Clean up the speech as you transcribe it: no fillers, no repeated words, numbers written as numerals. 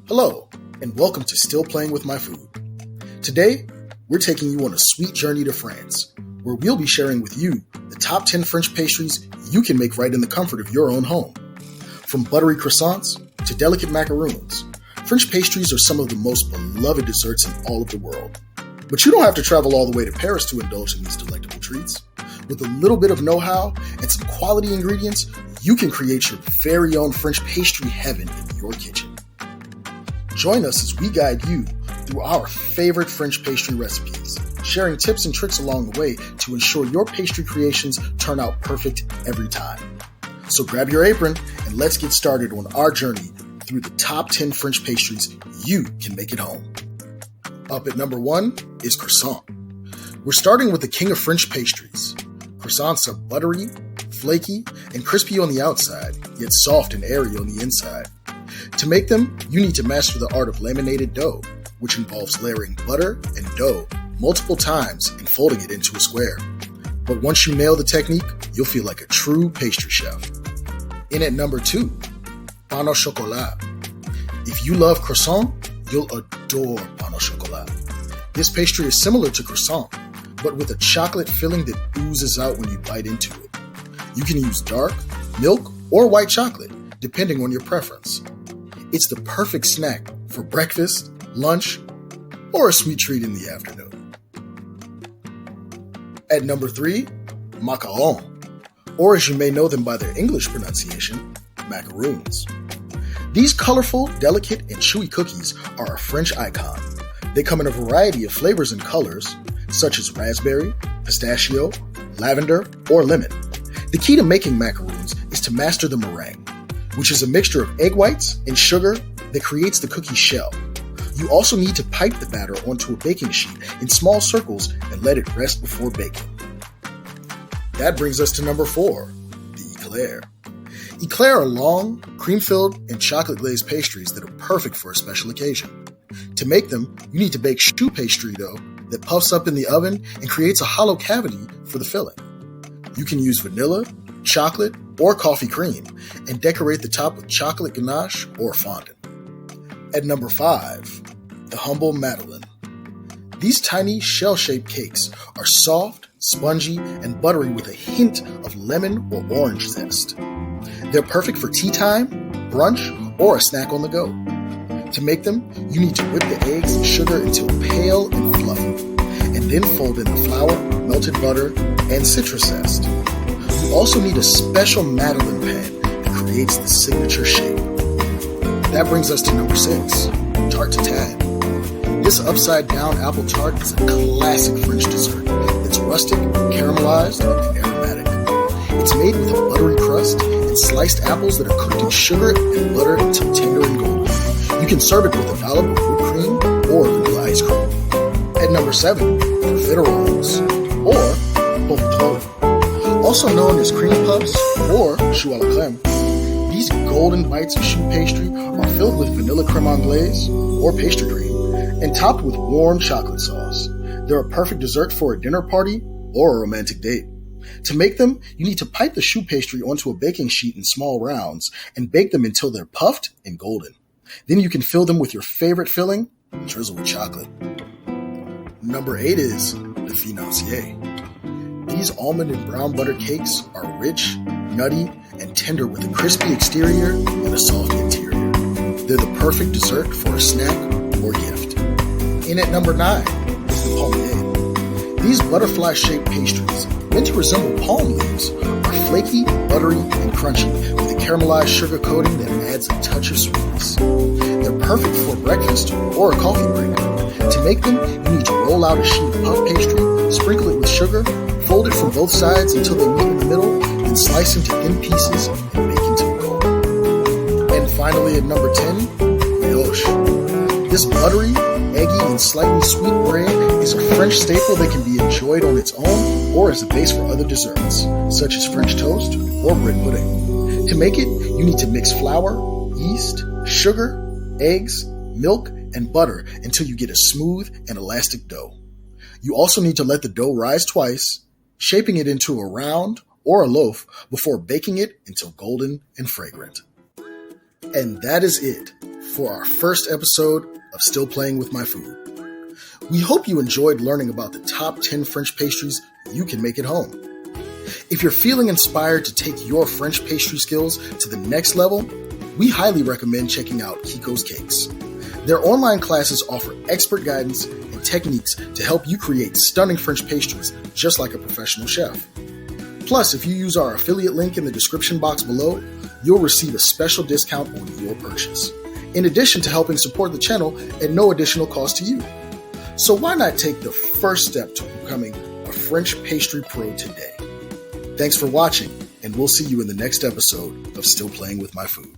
Hello, and welcome to Still Playing With My Food. Today, we're taking you on a sweet journey to France, where we'll be sharing with you the top 10 French pastries you can make right in the comfort of your own home. From buttery croissants to delicate macarons, French pastries are some of the most beloved desserts in all of the world. But you don't have to travel all the way to Paris to indulge in these delectable treats. With a little bit of know-how and some quality ingredients, you can create your very own French pastry heaven in your kitchen. Join us as we guide you through our favorite French pastry recipes, sharing tips and tricks along the way to ensure your pastry creations turn out perfect every time. So grab your apron and let's get started on our journey through the top 10 French pastries you can make at home. Up at number 1 is croissant. We're starting with the king of French pastries. Croissants are buttery, flaky, and crispy on the outside, yet soft and airy on the inside. To make them, you need to master the art of laminated dough, which involves layering butter and dough multiple times and folding it into a square. But once you nail the technique, you'll feel like a true pastry chef. In at number 2, pain au chocolat. If you love croissant, you'll adore pain au chocolat. This pastry is similar to croissant, but with a chocolate filling that oozes out when you bite into it. You can use dark, milk, or white chocolate, depending on your preference. It's the perfect snack for breakfast, lunch, or a sweet treat in the afternoon. At number 3, Macarons, or as you may know them by their English pronunciation, Macarons. These colorful, delicate, and chewy cookies are a French icon. They come in a variety of flavors and colors, such as raspberry, pistachio, lavender, or lemon. The key to making macarons is to master the meringue, which is a mixture of egg whites and sugar that creates the cookie shell. You also need to pipe the batter onto a baking sheet in small circles and let it rest before baking. That brings us to number 4, the eclair. Eclair are long, cream-filled, and chocolate-glazed pastries that are perfect for a special occasion. To make them, you need to bake choux pastry dough that puffs up in the oven and creates a hollow cavity for the filling. You can use vanilla, chocolate, or coffee cream, and decorate the top with chocolate ganache or fondant. At number 5, the humble Madeleine. These tiny shell-shaped cakes are soft, spongy, and buttery with a hint of lemon or orange zest. They're perfect for tea time, brunch, or a snack on the go. To make them, you need to whip the eggs and sugar until pale and fluffy, and then fold in the flour, melted butter, and citrus zest. You also need a special Madeleine pan that creates the signature shape. That brings us to number 6, tarte tatin. This upside-down apple tart is a classic French dessert that's rustic, caramelized, and aromatic. It's made with a buttery crust and sliced apples that are cooked in sugar and butter until tender and golden. You can serve it with a dollop of whipped cream or vanilla ice cream. At number 7, profiteroles, or pauvretrons. Also known as cream puffs or choux à la crème, these golden bites of choux pastry are filled with vanilla crème anglaise or pastry cream and topped with warm chocolate sauce. They're a perfect dessert for a dinner party or a romantic date. To make them, you need to pipe the choux pastry onto a baking sheet in small rounds and bake them until they're puffed and golden. Then you can fill them with your favorite filling and drizzle with chocolate. Number 8 is the financier. These almond and brown butter cakes are rich, nutty, and tender with a crispy exterior and a soft interior. They're the perfect dessert for a snack or gift. In at number 9 is the palmier. These butterfly-shaped pastries, meant to resemble palm leaves, are flaky, buttery, and crunchy with a caramelized sugar coating that adds a touch of sweetness. They're perfect for breakfast or a coffee break. To make them, you need to roll out a sheet of puff pastry, sprinkle it with sugar, fold it from both sides until they meet in the middle, then slice into thin pieces and bake until golden. And finally at number 10, brioche. This buttery, eggy, and slightly sweet bread is a French staple that can be enjoyed on its own or as a base for other desserts, such as French toast or bread pudding. To make it, you need to mix flour, yeast, sugar, eggs, milk, and butter until you get a smooth and elastic dough. You also need to let the dough rise twice, shaping it into a round or a loaf before baking it until golden and fragrant. And that is it for our first episode of Still Playing With My Food. We hope you enjoyed learning about the top 10 French pastries you can make at home. If you're feeling inspired to take your French pastry skills to the next level, we highly recommend checking out Kiko's Cakes. Their online classes offer expert guidance and techniques to help you create stunning French pastries just like a professional chef. Plus, if you use our affiliate link in the description box below, you'll receive a special discount on your purchase, in addition to helping support the channel at no additional cost to you. So why not take the first step to becoming a French pastry pro today? Thanks for watching, and we'll see you in the next episode of Still Playing With My Food.